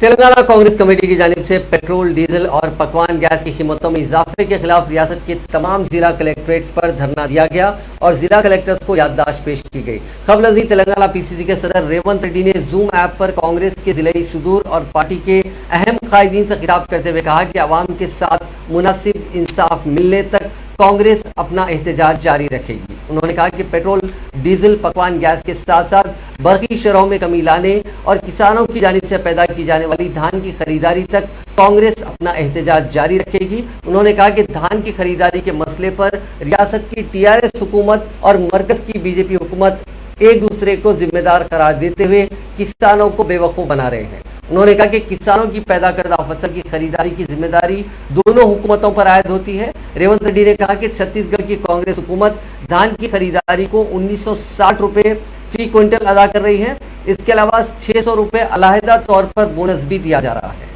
Telangana Congress committee की जानिब से पेट्रोल, डीजल और पकवान गैस की कीमतों में इजाफे के खिलाफ रियासत के तमाम जिला कलेक्ट्रेट्स पर धरना दिया गया और जिला कलेक्टर्स को याददाश्त पेश की गई। खबर अजीज तेलंगाना पीसीसी के सदर रेवंत रेड्डी ने जूम ऐप पर कांग्रेस के जिले सुदूर और पार्टी के अहम कायदीन से खिताब करते हुए कहा कि अवाम के साथ मुनासिब इंसाफ मिलने तक कांग्रेस अपना एहतजाज जारी रखेगी। उन्होंने कहा कि पेट्रोल, डीजल, पकवान गैस के साथ साथ बरकी शरहों में कमी लाने और किसानों की जानिब से पैदा की जाने वाली धान की खरीदारी तक कांग्रेस अपना एहतजाज जारी रखेगी। उन्होंने कहा कि धान की खरीदारी के मसले पर रियासत की टीआरएस हुकूमत और मरकज की बीजेपी हुकूमत एक दूसरे को जिम्मेदार करार देते हुए किसानों को बेवकूफ़ बना रहे हैं। उन्होंने कहा कि किसानों की पैदा करदा फसल की खरीदारी की जिम्मेदारी दोनों हुकूमतों पर आयद होती है। रेवंत रेड्डी ने कहा कि छत्तीसगढ़ की कांग्रेस हुकूमत धान की खरीदारी को 1960 रुपये फी क्विंटल अदा कर रही है। इसके अलावा 600 रुपये अलहदा तौर पर बोनस भी दिया जा रहा है।